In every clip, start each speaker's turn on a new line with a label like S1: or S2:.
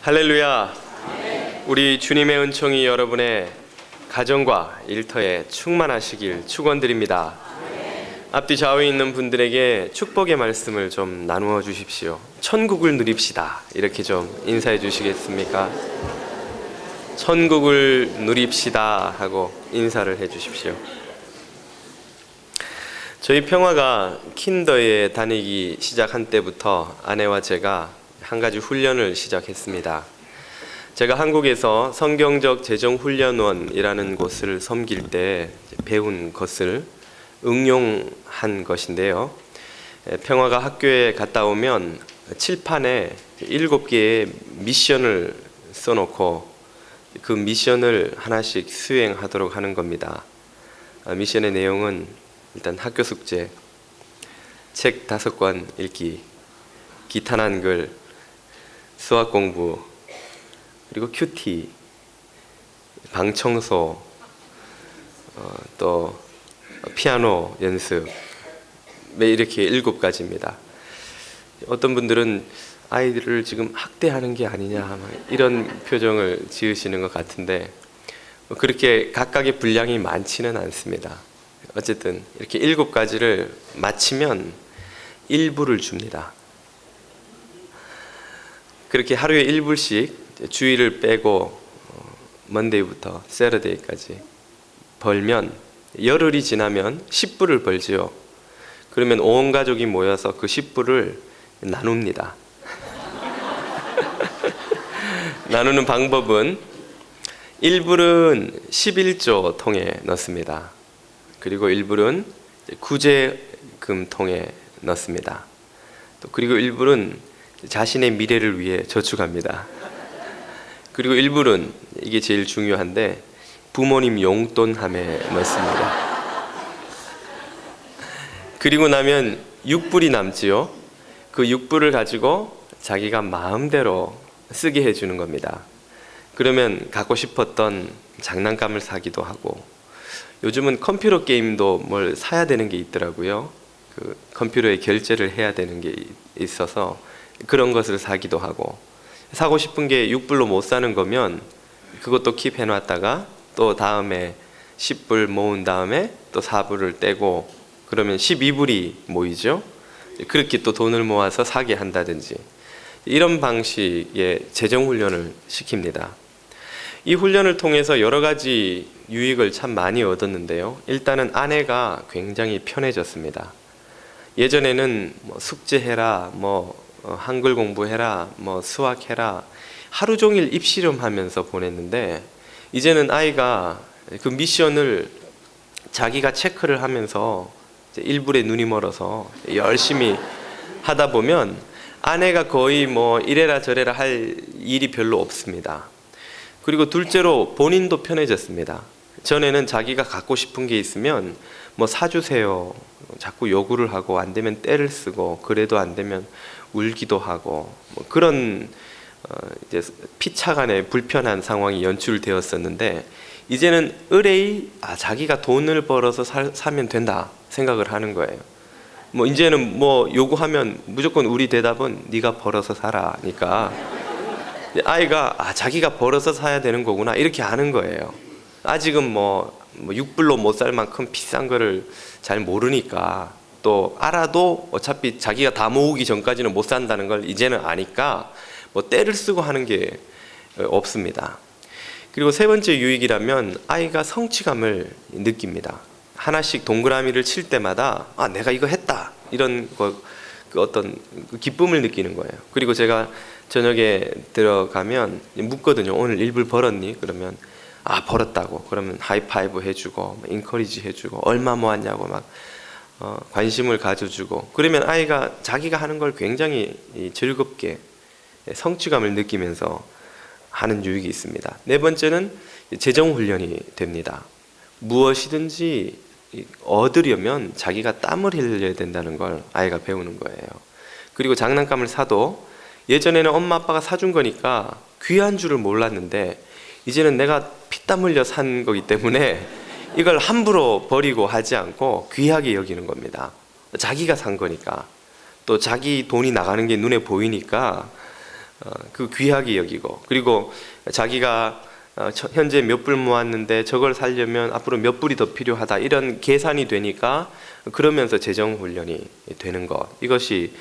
S1: 할렐루야. 우리 주님의 은총이 여러분의 가정과 일터에 충만하시길 축원드립니다. 앞뒤 좌우에 있는 분들에게 축복의 말씀을 좀 나누어 주십시오. 천국을 누립시다, 이렇게 좀 인사해 주시겠습니까? 천국을 누립시다 하고 인사를 해 주십시오. 저희 평화가 킨더에 다니기 시작한 때부터 아내와 제가 한 가지 훈련을 시작했습니다. 제가 한국에서 성경적 재정훈련원이라는 곳을 섬길 때 배운 것을 응용한 것인데요. 평화가 학교에 갔다 오면 칠판에 7개의 미션을 써놓고 그 미션을 하나씩 수행하도록 하는 겁니다. 미션의 내용은 일단 학교 숙제, 책 5권 읽기, 기타 한글, 수학 공부, 그리고 큐티, 방 청소, 또 피아노 연습, 매 이렇게 7가지입니다. 어떤 분들은 아이들을 지금 학대하는 게 아니냐 이런 표정을 지으시는 것 같은데 그렇게 각각의 분량이 많지는 않습니다. 어쨌든 이렇게 7가지를 마치면 1불을 줍니다. 그렇게 하루에 1불씩 주일을 빼고 먼데이부터 세러데이까지 벌면 열흘이 지나면 10불을 벌지요. 그러면 온 가족이 모여서 그 10불을 나눕니다. 나누는 방법은 1불은 11조 통에 넣습니다. 그리고 1불은 구제금통에 넣습니다. 또 그리고 1불은 자신의 미래를 위해 저축합니다. 그리고 1불은 이게 제일 중요한데 부모님 용돈함에 넣습니다. 그리고 나면 6불이 남지요. 그 6불을 가지고 자기가 마음대로 쓰게 해주는 겁니다. 그러면 갖고 싶었던 장난감을 사기도 하고, 요즘은 컴퓨터 게임도 뭘 사야 되는 게 있더라고요. 그 컴퓨터에 결제를 해야 되는 게 있어서 그런 것을 사기도 하고, 사고 싶은 게 6불로 못 사는 거면 그것도 킵 해놨다가 또 다음에 10불 모은 다음에 또 4불을 떼고 그러면 12불이 모이죠. 그렇게 또 돈을 모아서 사게 한다든지 이런 방식의 재정훈련을 시킵니다. 이 훈련을 통해서 여러 가지 유익을 참 많이 얻었는데요. 일단은 아내가 굉장히 편해졌습니다. 예전에는 숙제해라, 한글 공부해라, 수학해라, 하루 종일 입씨름하면서 보냈는데 이제는 아이가 그 미션을 자기가 체크를 하면서 1불에 눈이 멀어서 열심히 하다 보면 아내가 거의 이래라 저래라 할 일이 별로 없습니다. 그리고 둘째로 본인도 편해졌습니다. 전에는 자기가 갖고 싶은 게 있으면 사주세요 자꾸 요구를 하고, 안 되면 떼를 쓰고, 그래도 안 되면 울기도 하고, 그런 이제 피차간의 불편한 상황이 연출되었었는데 이제는 의뢰이 자기가 돈을 벌어서 사면 된다 생각을 하는 거예요. 이제는 요구하면 무조건 우리 대답은 네가 벌어서 사라니까 아이가 자기가 벌어서 사야 되는 거구나 이렇게 아는 거예요. 아직은 6불로 못 살 만큼 비싼 거를 잘 모르니까, 또 알아도 어차피 자기가 다 모으기 전까지는 못 산다는 걸 이제는 아니까 떼를 쓰고 하는 게 없습니다. 그리고 세 번째 유익이라면 아이가 성취감을 느낍니다. 하나씩 동그라미를 칠 때마다 내가 이거 했다 이런 그 어떤 기쁨을 느끼는 거예요. 그리고 제가 저녁에 들어가면 묻거든요. 오늘 1불 벌었니? 그러면 벌었다고. 그러면 하이파이브 해주고 인커리지 해주고 얼마 모았냐고 관심을 가져주고, 그러면 아이가 자기가 하는 걸 굉장히 즐겁게 성취감을 느끼면서 하는 유익이 있습니다. 네 번째는 재정훈련이 됩니다. 무엇이든지 얻으려면 자기가 땀을 흘려야 된다는 걸 아이가 배우는 거예요. 그리고 장난감을 사도 예전에는 엄마 아빠가 사준 거니까 귀한 줄을 몰랐는데 이제는 내가 피땀 흘려 산 거기 때문에 이걸 함부로 버리고 하지 않고 귀하게 여기는 겁니다. 자기가 산 거니까, 또 자기 돈이 나가는 게 눈에 보이니까 그 귀하게 여기고, 그리고 자기가 현재 몇 불 모았는데 저걸 살려면 앞으로 몇 불이 더 필요하다, 이런 계산이 되니까 그러면서 재정 훈련이 되는 것, 이것이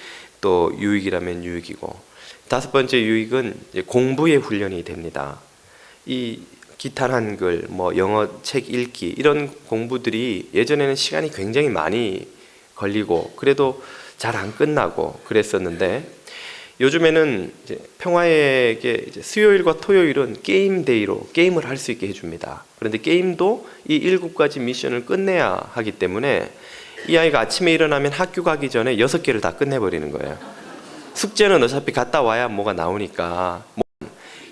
S1: 또 유익이라면 유익이고, 다섯 번째 유익은 이제 공부의 훈련이 됩니다. 이 기타 한글, 영어 책 읽기, 이런 공부들이 예전에는 시간이 굉장히 많이 걸리고 그래도 잘 안 끝나고 그랬었는데, 요즘에는 이제 평화에게 이제 수요일과 토요일은 게임 데이로 게임을 할 수 있게 해줍니다. 그런데 게임도 이 7가지 미션을 끝내야 하기 때문에 이 아이가 아침에 일어나면 학교 가기 전에 6개를 다 끝내버리는 거예요. 숙제는 어차피 갔다 와야 뭐가 나오니까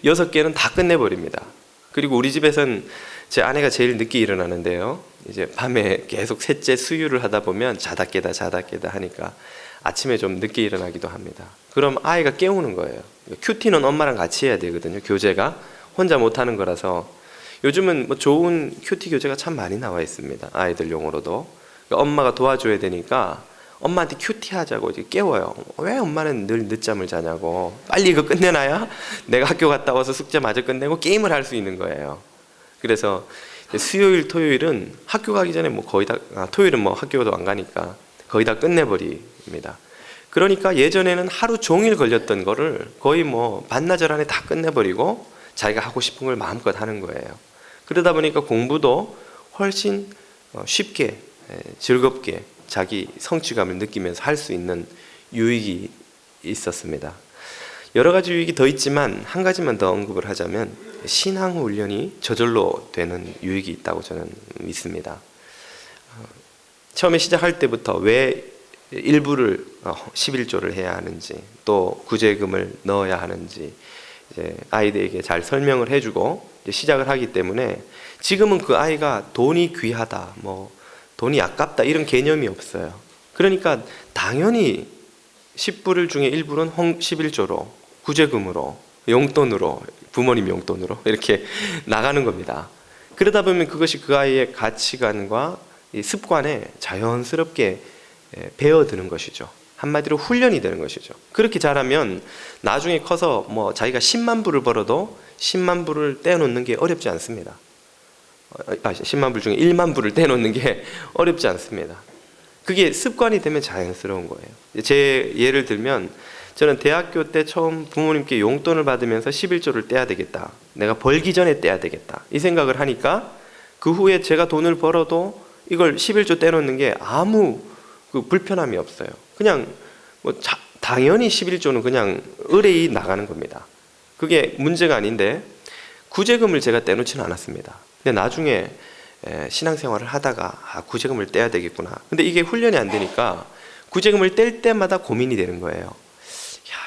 S1: 6개는 다 끝내버립니다. 그리고 우리 집에서는 제 아내가 제일 늦게 일어나는데요, 이제 밤에 계속 셋째 수유를 하다 보면 자다 깨다 하니까 아침에 좀 늦게 일어나기도 합니다. 그럼 아이가 깨우는 거예요. 큐티는 엄마랑 같이 해야 되거든요. 교재가 혼자 못하는 거라서. 요즘은 좋은 큐티 교재가 참 많이 나와 있습니다. 아이들용으로도. 그러니까 엄마가 도와줘야 되니까 엄마한테 큐티 하자고 이제 깨워요. 왜 엄마는 늘 늦잠을 자냐고. 빨리 이거 끝내놔야 내가 학교 갔다 와서 숙제 마저 끝내고 게임을 할 수 있는 거예요. 그래서 수요일 토요일은 학교 가기 전에 거의 다, 토요일은 학교도 안 가니까 거의 다 끝내버립니다. 그러니까 예전에는 하루 종일 걸렸던 거를 거의 반나절 안에 다 끝내버리고 자기가 하고 싶은 걸 마음껏 하는 거예요. 그러다 보니까 공부도 훨씬 쉽게, 즐겁게 자기 성취감을 느끼면서 할 수 있는 유익이 있었습니다. 여러 가지 유익이 더 있지만 한 가지만 더 언급을 하자면, 신앙 훈련이 저절로 되는 유익이 있다고 저는 믿습니다. 처음에 시작할 때부터 왜 일부를 11조를 해야 하는지, 또 구제금을 넣어야 하는지 이제 아이들에게 잘 설명을 해주고 이제 시작을 하기 때문에, 지금은 그 아이가 돈이 귀하다, 돈이 아깝다, 이런 개념이 없어요. 그러니까 당연히 10불 중에 1불은 11조로 구제금으로, 용돈으로, 부모님 용돈으로 이렇게 나가는 겁니다. 그러다 보면 그것이 그 아이의 가치관과 이 습관에 자연스럽게 배어드는 것이죠. 한마디로 훈련이 되는 것이죠. 그렇게 잘하면 나중에 커서 자기가 10만 불을 벌어도 10만 불을 떼어놓는 게 어렵지 않습니다. 10만 불 중에 1만 불을 떼어놓는 게 어렵지 않습니다. 그게 습관이 되면 자연스러운 거예요. 제 예를 들면, 저는 대학교 때 처음 부모님께 용돈을 받으면서 11조를 떼야 되겠다, 내가 벌기 전에 떼야 되겠다, 이 생각을 하니까 그 후에 제가 돈을 벌어도 이걸 11조 떼놓는 게 아무 불편함이 없어요. 그냥 당연히 11조는 그냥 의뢰이 나가는 겁니다. 그게 문제가 아닌데, 구제금을 제가 떼놓지는 않았습니다. 근데 나중에 신앙생활을 하다가 구제금을 떼야 되겠구나. 근데 이게 훈련이 안 되니까 구제금을 뗄 때마다 고민이 되는 거예요.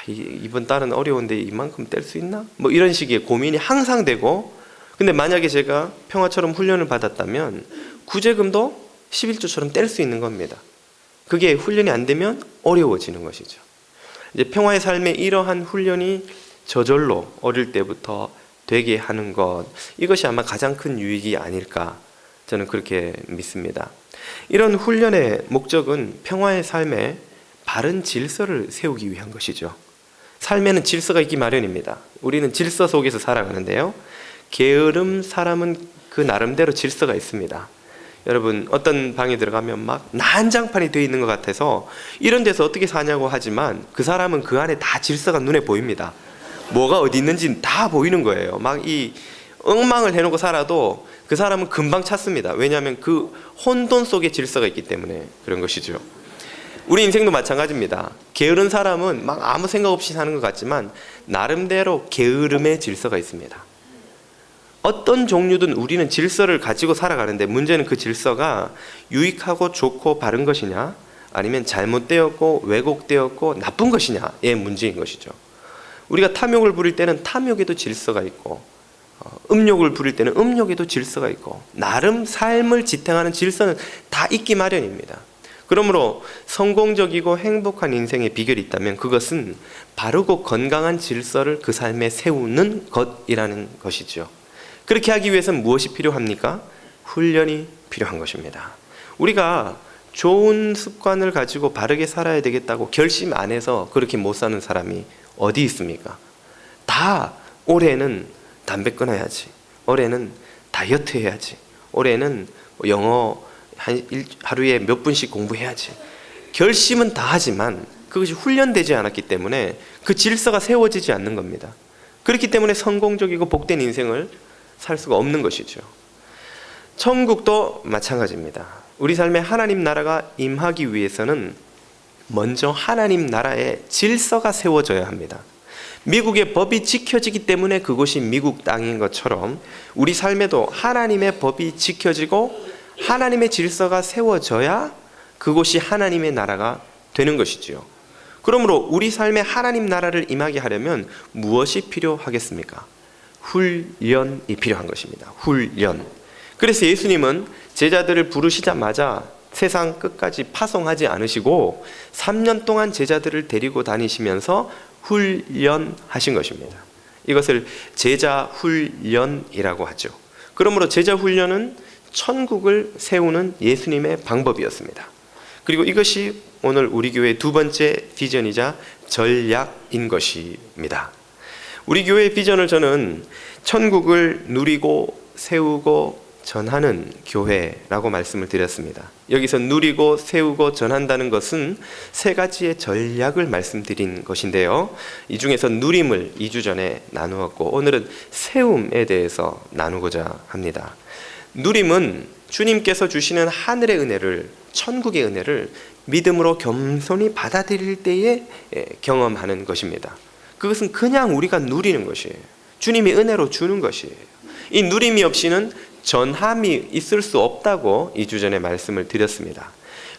S1: 이번 달은 어려운데 이만큼 뗄 수 있나? 이런 식의 고민이 항상 되고, 근데 만약에 제가 평화처럼 훈련을 받았다면 구제금도 11조처럼 뗄 수 있는 겁니다. 그게 훈련이 안 되면 어려워지는 것이죠. 이제 평화의 삶에 이러한 훈련이 저절로 어릴 때부터 되게 하는 것, 이것이 아마 가장 큰 유익이 아닐까, 저는 그렇게 믿습니다. 이런 훈련의 목적은 평화의 삶에 바른 질서를 세우기 위한 것이죠. 삶에는 질서가 있기 마련입니다. 우리는 질서 속에서 살아가는데요, 게으름 사람은 그 나름대로 질서가 있습니다. 여러분, 어떤 방에 들어가면 막 난장판이 되어 있는 것 같아서 이런 데서 어떻게 사냐고 하지만, 그 사람은 그 안에 다 질서가 눈에 보입니다. 뭐가 어디 있는지 다 보이는 거예요. 막 이 엉망을 해놓고 살아도 그 사람은 금방 찾습니다. 왜냐하면 그 혼돈 속에 질서가 있기 때문에 그런 것이죠. 우리 인생도 마찬가지입니다. 게으른 사람은 막 아무 생각 없이 사는 것 같지만 나름대로 게으름의 질서가 있습니다. 어떤 종류든 우리는 질서를 가지고 살아가는데, 문제는 그 질서가 유익하고 좋고 바른 것이냐, 아니면 잘못되었고 왜곡되었고 나쁜 것이냐의 문제인 것이죠. 우리가 탐욕을 부릴 때는 탐욕에도 질서가 있고, 음욕을 부릴 때는 음욕에도 질서가 있고, 나름 삶을 지탱하는 질서는 다 있기 마련입니다. 그러므로 성공적이고 행복한 인생의 비결이 있다면 그것은 바르고 건강한 질서를 그 삶에 세우는 것이라는 것이죠. 그렇게 하기 위해서는 무엇이 필요합니까? 훈련이 필요한 것입니다. 우리가 좋은 습관을 가지고 바르게 살아야 되겠다고 결심 안 해서 그렇게 못 사는 사람이 어디 있습니까? 다 올해는 담배 끊어야지, 올해는 다이어트 해야지, 올해는 영어 하루에 몇 분씩 공부해야지. 결심은 다 하지만 그것이 훈련되지 않았기 때문에 그 질서가 세워지지 않는 겁니다. 그렇기 때문에 성공적이고 복된 인생을 살 수가 없는 것이죠. 천국도 마찬가지입니다. 우리 삶에 하나님 나라가 임하기 위해서는 먼저 하나님 나라의 질서가 세워져야 합니다. 미국의 법이 지켜지기 때문에 그곳이 미국 땅인 것처럼 우리 삶에도 하나님의 법이 지켜지고 하나님의 질서가 세워져야 그곳이 하나님의 나라가 되는 것이지요. 그러므로 우리 삶에 하나님 나라를 임하게 하려면 무엇이 필요하겠습니까? 훈련이 필요한 것입니다. 훈련. 그래서 예수님은 제자들을 부르시자마자 세상 끝까지 파송하지 않으시고 3년 동안 제자들을 데리고 다니시면서 훈련하신 것입니다. 이것을 제자 훈련이라고 하죠. 그러므로 제자 훈련은 천국을 세우는 예수님의 방법이었습니다. 그리고 이것이 오늘 우리 교회의 두 번째 비전이자 전략인 것입니다. 우리 교회의 비전을 저는 천국을 누리고 세우고 전하는 교회라고 말씀을 드렸습니다. 여기서 누리고 세우고 전한다는 것은 세 가지의 전략을 말씀드린 것인데요. 이 중에서 누림을 2주 전에 나누었고 오늘은 세움에 대해서 나누고자 합니다. 누림은 주님께서 주시는 하늘의 은혜를, 천국의 은혜를 믿음으로 겸손히 받아들일 때에 경험하는 것입니다. 그것은 그냥 우리가 누리는 것이에요. 주님이 은혜로 주는 것이에요. 이 누림이 없이는 전함이 있을 수 없다고 2주 전에 말씀을 드렸습니다.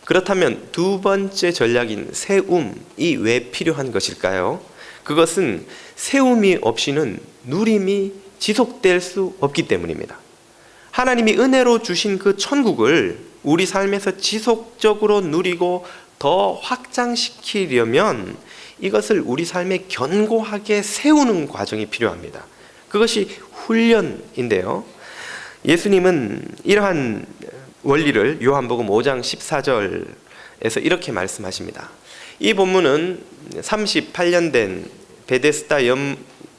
S1: 그렇다면 두 번째 전략인 세움이 왜 필요한 것일까요? 그것은 세움이 없이는 누림이 지속될 수 없기 때문입니다. 하나님이 은혜로 주신 그 천국을 우리 삶에서 지속적으로 누리고 더 확장시키려면 이것을 우리 삶에 견고하게 세우는 과정이 필요합니다. 그것이 훈련인데요. 예수님은 이러한 원리를 요한복음 5장 14절에서 이렇게 말씀하십니다. 이 본문은 38년 된 베데스다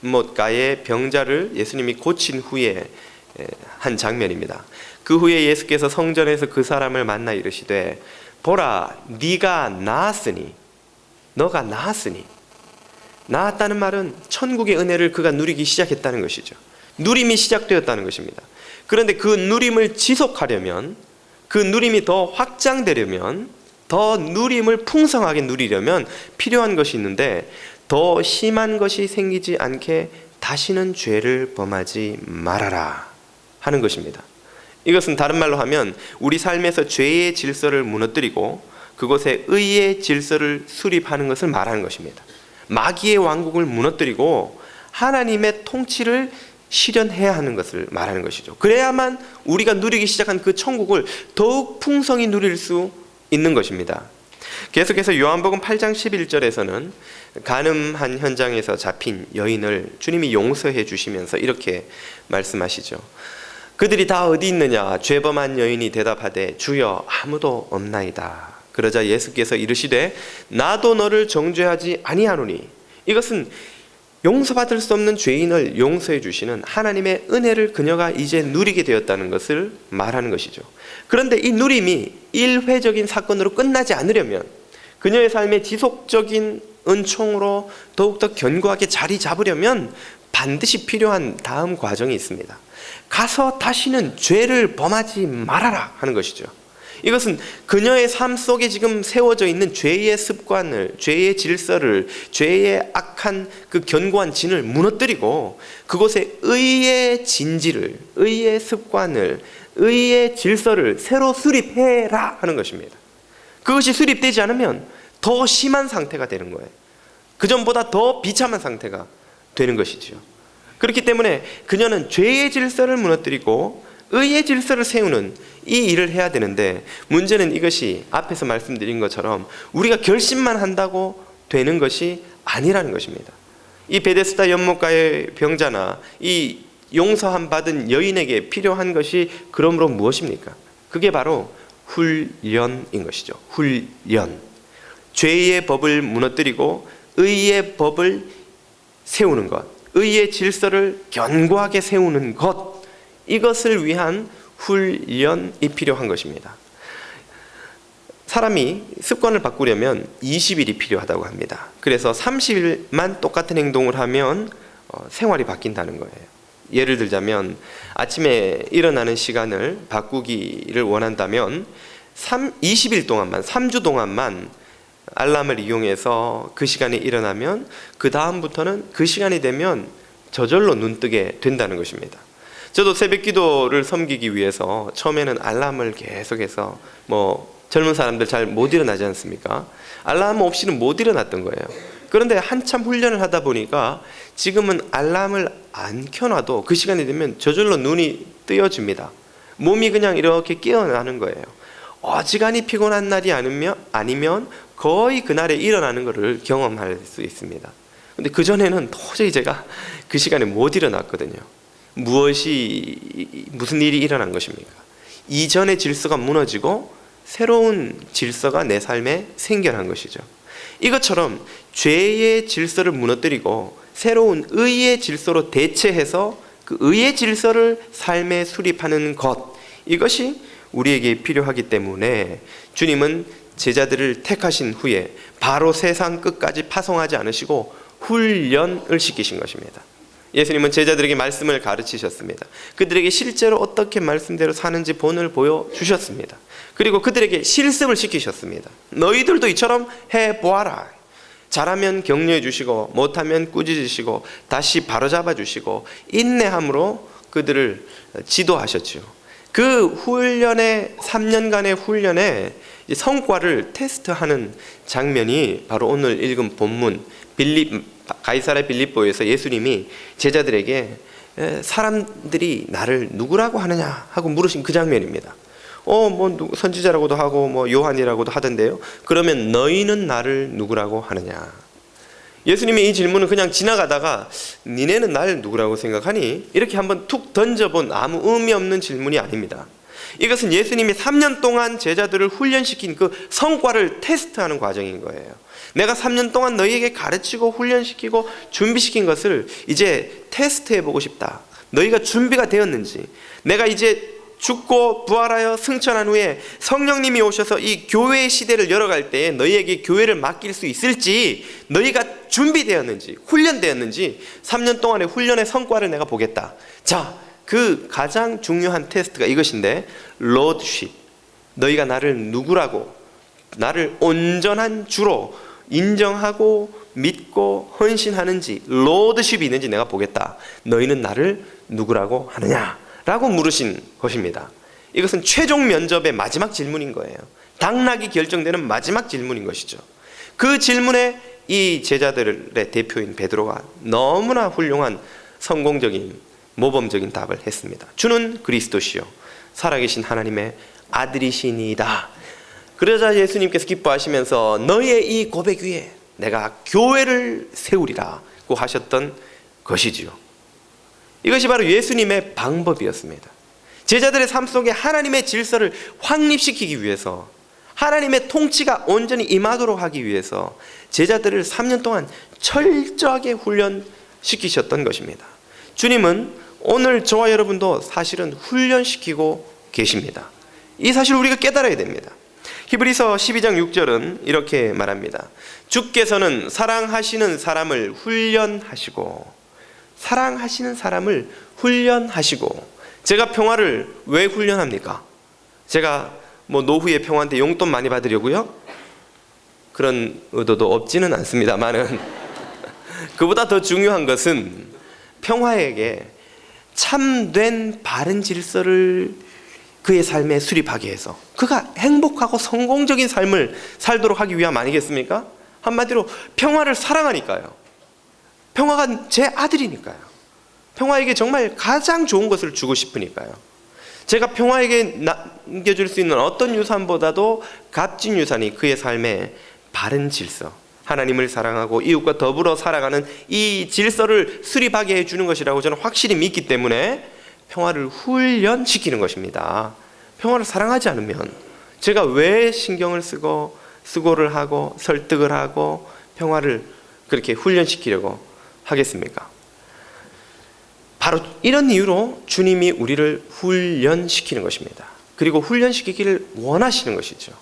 S1: 연못가의 병자를 예수님이 고친 후에 한 장면입니다. 그 후에 예수께서 성전에서 그 사람을 만나 이르시되 보라 네가 나았으니, 너가 나았으니. 나았다는 말은 천국의 은혜를 그가 누리기 시작했다는 것이죠. 누림이 시작되었다는 것입니다. 그런데 그 누림을 지속하려면, 그 누림이 더 확장되려면, 더 누림을 풍성하게 누리려면 필요한 것이 있는데 더 심한 것이 생기지 않게 다시는 죄를 범하지 말아라 하는 것입니다. 이것은 다른 말로 하면 우리 삶에서 죄의 질서를 무너뜨리고 그곳에 의의 질서를 수립하는 것을 말하는 것입니다. 마귀의 왕국을 무너뜨리고 하나님의 통치를 실현해야 하는 것을 말하는 것이죠. 그래야만 우리가 누리기 시작한 그 천국을 더욱 풍성히 누릴 수 있는 것입니다. 계속해서 요한복음 8장 11절에서는 간음한 현장에서 잡힌 여인을 주님이 용서해 주시면서 이렇게 말씀하시죠. 그들이 다 어디 있느냐? 죄범한 여인이 대답하되 주여 아무도 없나이다. 그러자 예수께서 이르시되 나도 너를 정죄하지 아니하노니. 이것은 용서받을 수 없는 죄인을 용서해 주시는 하나님의 은혜를 그녀가 이제 누리게 되었다는 것을 말하는 것이죠. 그런데 이 누림이 일회적인 사건으로 끝나지 않으려면, 그녀의 삶에 지속적인 은총으로 더욱더 견고하게 자리 잡으려면 반드시 필요한 다음 과정이 있습니다. 가서 다시는 죄를 범하지 말아라 하는 것이죠. 이것은 그녀의 삶 속에 지금 세워져 있는 죄의 습관을, 죄의 질서를, 죄의 악한 그 견고한 진을 무너뜨리고 그곳에 의의 진지를, 의의 습관을, 의의 질서를 새로 수립해라 하는 것입니다. 그것이 수립되지 않으면 더 심한 상태가 되는 거예요. 그전보다 더 비참한 상태가 되는 것이죠. 그렇기 때문에 그녀는 죄의 질서를 무너뜨리고 의의 질서를 세우는 이 일을 해야 되는데, 문제는 이것이 앞에서 말씀드린 것처럼 우리가 결심만 한다고 되는 것이 아니라는 것입니다. 이 베데스다 연못가의 병자나 이 용서함 받은 여인에게 필요한 것이 그러므로 무엇입니까? 그게 바로 훈련인 것이죠. 훈련. 죄의 법을 무너뜨리고 의의 법을 세우는 것. 의의 질서를 견고하게 세우는 것, 이것을 위한 훈련이 필요한 것입니다. 사람이 습관을 바꾸려면 20일이 필요하다고 합니다. 그래서 30일만 똑같은 행동을 하면 생활이 바뀐다는 거예요. 예를 들자면 아침에 일어나는 시간을 바꾸기를 원한다면 20일 동안만, 3주 동안만 알람을 이용해서 그 시간에 일어나면 그 다음부터는 그 시간이 되면 저절로 눈뜨게 된다는 것입니다. 저도 새벽 기도를 섬기기 위해서 처음에는 알람을 계속해서 젊은 사람들 잘 못 일어나지 않습니까? 알람 없이는 못 일어났던 거예요. 그런데 한참 훈련을 하다 보니까 지금은 알람을 안 켜놔도 그 시간이 되면 저절로 눈이 뜨여집니다. 몸이 그냥 이렇게 깨어나는 거예요. 어지간히 피곤한 날이 아니면 거의 그날에 일어나는 것을 경험할 수 있습니다. 근데 그전에는 도저히 제가 그 시간에 못 일어났거든요. 무슨 일이 일어난 것입니까? 이전의 질서가 무너지고 새로운 질서가 내 삶에 생겨난 것이죠. 이것처럼 죄의 질서를 무너뜨리고 새로운 의의 질서로 대체해서 그 의의 질서를 삶에 수립하는 것, 이것이 우리에게 필요하기 때문에 주님은 제자들을 택하신 후에 바로 세상 끝까지 파송하지 않으시고 훈련을 시키신 것입니다. 예수님은 제자들에게 말씀을 가르치셨습니다. 그들에게 실제로 어떻게 말씀대로 사는지 본을 보여주셨습니다. 그리고 그들에게 실습을 시키셨습니다. 너희들도 이처럼 해보아라. 잘하면 격려해 주시고 못하면 꾸짖으시고 다시 바로잡아 주시고 인내함으로 그들을 지도하셨죠. 그 훈련의 3년간의 훈련의 성과를 테스트하는 장면이 바로 오늘 읽은 본문 가이사랴 빌립보에서 예수님이 제자들에게 사람들이 나를 누구라고 하느냐 하고 물으신 그 장면입니다. 선지자라고도 하고 요한이라고도 하던데요. 그러면 너희는 나를 누구라고 하느냐? 예수님의 이 질문은 그냥 지나가다가 니네는 날 누구라고 생각하니? 이렇게 한번 툭 던져본 아무 의미 없는 질문이 아닙니다. 이것은 예수님이 3년 동안 제자들을 훈련시킨 그 성과를 테스트하는 과정인 거예요. 내가 3년 동안 너희에게 가르치고 훈련시키고 준비시킨 것을 이제 테스트해보고 싶다. 너희가 준비가 되었는지, 내가 이제 죽고 부활하여 승천한 후에 성령님이 오셔서 이 교회의 시대를 열어갈 때에 너희에게 교회를 맡길 수 있을지, 너희가 준비되었는지 훈련되었는지 3년 동안의 훈련의 성과를 내가 보겠다. 자, 그 가장 중요한 테스트가 이것인데, 로드십, 너희가 나를 누구라고, 나를 온전한 주로 인정하고 믿고 헌신하는지, 로드십이 있는지 내가 보겠다. 너희는 나를 누구라고 하느냐? 라고 물으신 것입니다. 이것은 최종 면접의 마지막 질문인 거예요. 당락이 결정되는 마지막 질문인 것이죠. 그 질문에 이 제자들의 대표인 베드로가 너무나 훌륭한 성공적인 모범적인 답을 했습니다. 주는 그리스도시요 살아계신 하나님의 아들이시니이다. 그러자 예수님께서 기뻐하시면서 너의 이 고백 위에 내가 교회를 세우리라고 하셨던 것이지요. 이것이 바로 예수님의 방법이었습니다. 제자들의 삶 속에 하나님의 질서를 확립시키기 위해서, 하나님의 통치가 온전히 임하도록 하기 위해서 제자들을 3년 동안 철저하게 훈련시키셨던 것입니다. 주님은 오늘 저와 여러분도 사실은 훈련시키고 계십니다. 이 사실을 우리가 깨달아야 됩니다. 히브리서 12장 6절은 이렇게 말합니다. 주께서는 사랑하시는 사람을 훈련하시고, 사랑하시는 사람을 훈련하시고. 제가 평화를 왜 훈련합니까? 제가 노후의 평화한테 용돈 많이 받으려고요? 그런 의도도 없지는 않습니다만은 그보다 더 중요한 것은 평화에게 참된 바른 질서를 그의 삶에 수립하게 해서 그가 행복하고 성공적인 삶을 살도록 하기 위함 아니겠습니까? 한마디로 평화를 사랑하니까요. 평화가 제 아들이니까요. 평화에게 정말 가장 좋은 것을 주고 싶으니까요. 제가 평화에게 남겨줄 수 있는 어떤 유산보다도 값진 유산이 그의 삶의 바른 질서, 하나님을 사랑하고 이웃과 더불어 살아가는 이 질서를 수립하게 해주는 것이라고 저는 확실히 믿기 때문에 평화를 훈련시키는 것입니다. 평화를 사랑하지 않으면 제가 왜 신경을 쓰고 수고를 하고 설득을 하고 평화를 그렇게 훈련시키려고 하겠습니까? 바로 이런 이유로 주님이 우리를 훈련시키는 것입니다. 그리고 훈련시키기를 원하시는 것이죠.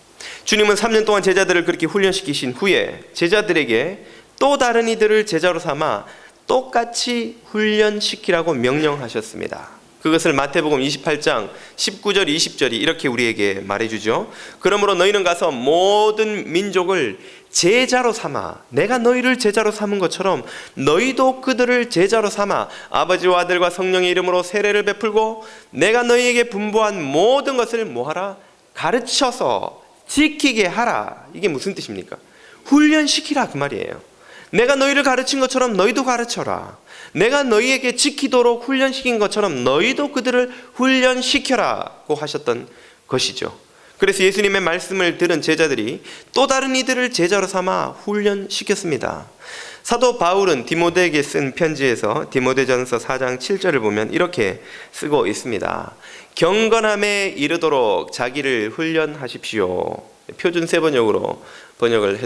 S1: 주님은 3년 동안 제자들을 그렇게 훈련시키신 후에 제자들에게 또 다른 이들을 제자로 삼아 똑같이 훈련시키라고 명령하셨습니다. 그것을 마태복음 28장 19절 20절이 이렇게 우리에게 말해주죠. 그러므로 너희는 가서 모든 민족을 제자로 삼아 내가 너희를 제자로 삼은 것처럼 너희도 그들을 제자로 삼아 아버지와 아들과 성령의 이름으로 세례를 베풀고 내가 너희에게 분부한 모든 것을 뭐하라? 가르쳐서 지키게 하라. 이게 무슨 뜻입니까? 훈련시키라 그 말이에요. 내가 너희를 가르친 것처럼 너희도 가르쳐라. 내가 너희에게 지키도록 훈련시킨 것처럼 너희도 그들을 훈련시켜라고 하셨던 것이죠. 그래서 예수님의 말씀을 들은 제자들이 또 다른 이들을 제자로 삼아 훈련시켰습니다. 사도 바울은 디모데에게 쓴 편지에서 디모데전서 4장 7절을 보면 이렇게 쓰고 있습니다. 경건함에 이르도록 자기를 훈련하십시오. 표준 세번역으로 번역을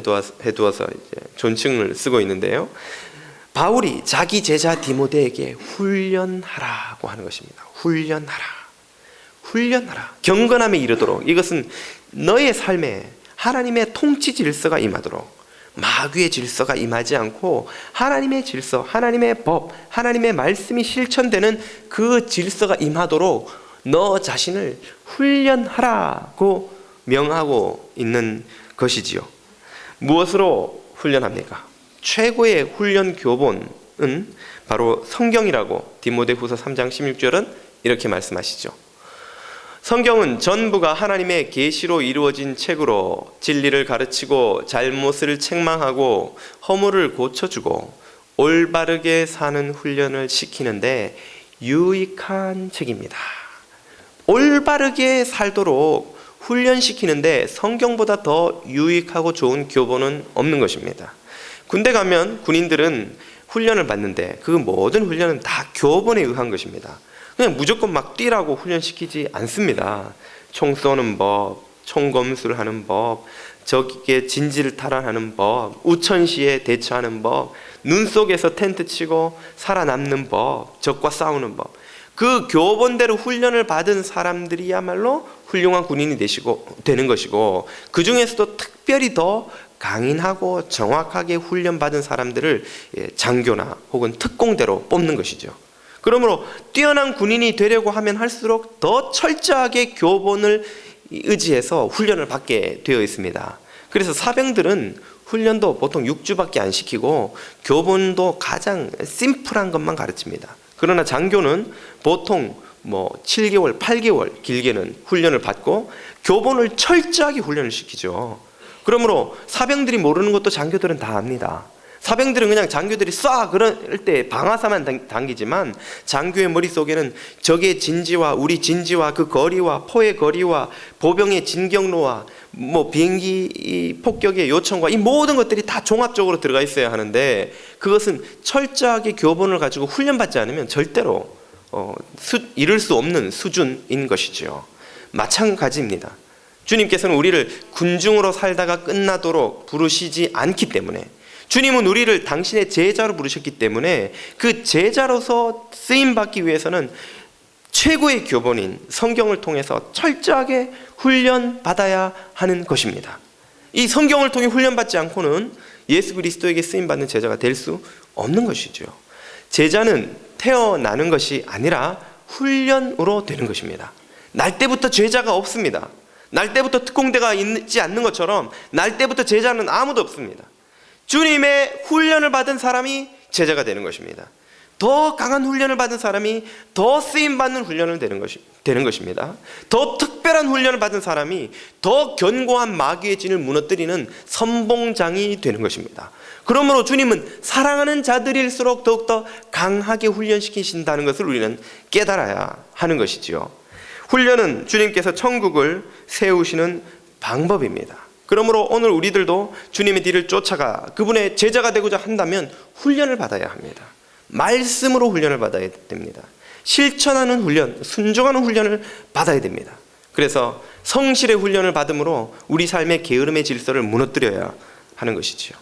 S1: 해두어서 이제 존칭을 쓰고 있는데요. 바울이 자기 제자 디모데에게 훈련하라고 하는 것입니다. 훈련하라. 경건함에 이르도록. 이것은 너의 삶에 하나님의 통치 질서가 임하도록, 마귀의 질서가 임하지 않고 하나님의 질서, 하나님의 법, 하나님의 말씀이 실천되는 그 질서가 임하도록 너 자신을 훈련하라고 명하고 있는 것이지요. 무엇으로 훈련합니까? 최고의 훈련 교본은 바로 성경이라고 디모데후서 3장 16절은 이렇게 말씀하시죠. 성경은 전부가 하나님의 계시로 이루어진 책으로 진리를 가르치고 잘못을 책망하고 허물을 고쳐주고 올바르게 사는 훈련을 시키는데 유익한 책입니다. 올바르게 살도록 훈련시키는데 성경보다 더 유익하고 좋은 교본은 없는 것입니다. 군대 가면 군인들은 훈련을 받는데 그 모든 훈련은 다 교본에 의한 것입니다. 그냥 무조건 막 뛰라고 훈련시키지 않습니다. 총 쏘는 법, 총 검술하는 법, 적의 진지를 탈환하는 법, 우천시에 대처하는 법, 눈 속에서 텐트 치고 살아남는 법, 적과 싸우는 법. 그 교본대로 훈련을 받은 사람들이야말로 훌륭한 군인이 되는 것이고, 그 중에서도 특별히 더 강인하고 정확하게 훈련받은 사람들을 장교나 혹은 특공대로 뽑는 것이죠. 그러므로 뛰어난 군인이 되려고 하면 할수록 더 철저하게 교본을 의지해서 훈련을 받게 되어 있습니다. 그래서 사병들은 훈련도 보통 6주밖에 안 시키고 교본도 가장 심플한 것만 가르칩니다. 그러나 장교는 보통 7개월, 8개월 길게는 훈련을 받고 교본을 철저하게 훈련을 시키죠. 그러므로 사병들이 모르는 것도 장교들은 다 압니다. 사병들은 그냥 장교들이 쏴 그럴 때 방아사만 당기지만 장교의 머릿속에는 적의 진지와 우리 진지와 그 거리와 포의 거리와 보병의 진격로와 비행기 폭격의 요청과 이 모든 것들이 다 종합적으로 들어가 있어야 하는데, 그것은 철저하게 교본을 가지고 훈련받지 않으면 절대로 이룰 수 없는 수준인 것이죠. 마찬가지입니다. 주님께서는 우리를 군중으로 살다가 끝나도록 부르시지 않기 때문에, 주님은 우리를 당신의 제자로 부르셨기 때문에 그 제자로서 쓰임받기 위해서는 최고의 교본인 성경을 통해서 철저하게 훈련받아야 하는 것입니다. 이 성경을 통해 훈련받지 않고는 예수 그리스도에게 쓰임받는 제자가 될 수 없는 것이죠. 제자는 태어나는 것이 아니라 훈련으로 되는 것입니다. 날 때부터 제자가 없습니다. 날 때부터 특공대가 있지 않는 것처럼 날 때부터 제자는 아무도 없습니다. 주님의 훈련을 받은 사람이 제자가 되는 것입니다. 더 강한 훈련을 받은 사람이 더 쓰임받는 훈련을 되는 것입니다. 더 특별한 훈련을 받은 사람이 더 견고한 마귀의 진을 무너뜨리는 선봉장이 되는 것입니다. 그러므로 주님은 사랑하는 자들일수록 더욱더 강하게 훈련시키신다는 것을 우리는 깨달아야 하는 것이지요. 훈련은 주님께서 천국을 세우시는 방법입니다. 그러므로 오늘 우리들도 주님의 뒤를 쫓아가 그분의 제자가 되고자 한다면 훈련을 받아야 합니다. 말씀으로 훈련을 받아야 됩니다. 실천하는 훈련, 순종하는 훈련을 받아야 됩니다. 그래서 성실의 훈련을 받음으로 우리 삶의 게으름의 질서를 무너뜨려야 하는 것이지요.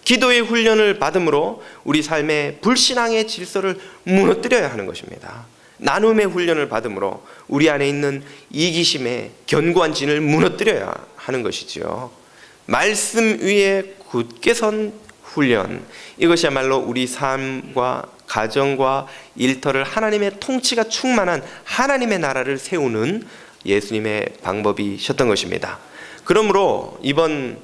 S1: 기도의 훈련을 받음으로 우리 삶의 불신앙의 질서를 무너뜨려야 하는 것입니다. 나눔의 훈련을 받음으로 우리 안에 있는 이기심의 견고한 진을 무너뜨려야 하는 것이지요. 말씀 위에 굳게 선 훈련, 이것이야말로 우리 삶과 가정과 일터를 하나님의 통치가 충만한 하나님의 나라를 세우는 예수님의 방법이셨던 것입니다. 그러므로 이번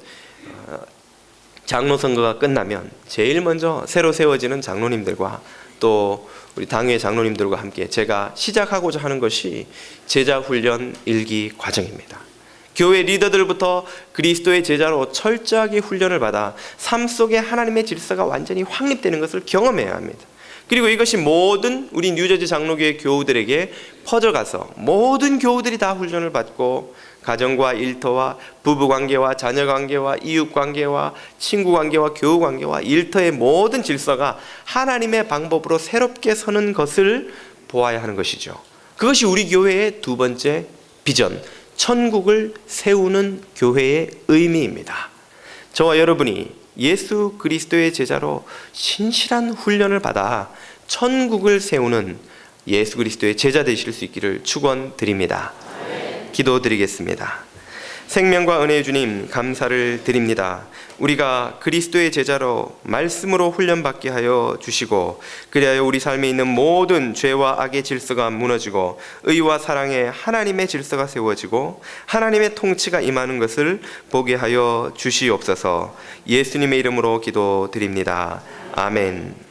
S1: 장로 선거가 끝나면 제일 먼저 새로 세워지는 장로님들과 또 우리 당회 장로님들과 함께 제가 시작하고자 하는 것이 제자훈련 1기 과정입니다. 교회 리더들부터 그리스도의 제자로 철저하게 훈련을 받아 삶 속에 하나님의 질서가 완전히 확립되는 것을 경험해야 합니다. 그리고 이것이 모든 우리 뉴저지 장로교회 교우들에게 퍼져가서 모든 교우들이 다 훈련을 받고 가정과 일터와 부부관계와 자녀관계와 이웃관계와 친구관계와 교우관계와 일터의 모든 질서가 하나님의 방법으로 새롭게 서는 것을 보아야 하는 것이죠. 그것이 우리 교회의 두 번째 비전, 천국을 세우는 교회의 의미입니다. 저와 여러분이 예수 그리스도의 제자로 신실한 훈련을 받아 천국을 세우는 예수 그리스도의 제자 되실 수 있기를 축원드립니다. 기도드리겠습니다. 생명과 은혜의 주님, 감사를 드립니다. 우리가 그리스도의 제자로 말씀으로 훈련받게 하여 주시고 그리하여 우리 삶에 있는 모든 죄와 악의 질서가 무너지고 의와 사랑의 하나님의 질서가 세워지고 하나님의 통치가 임하는 것을 보게 하여 주시옵소서. 예수님의 이름으로 기도드립니다. 아멘.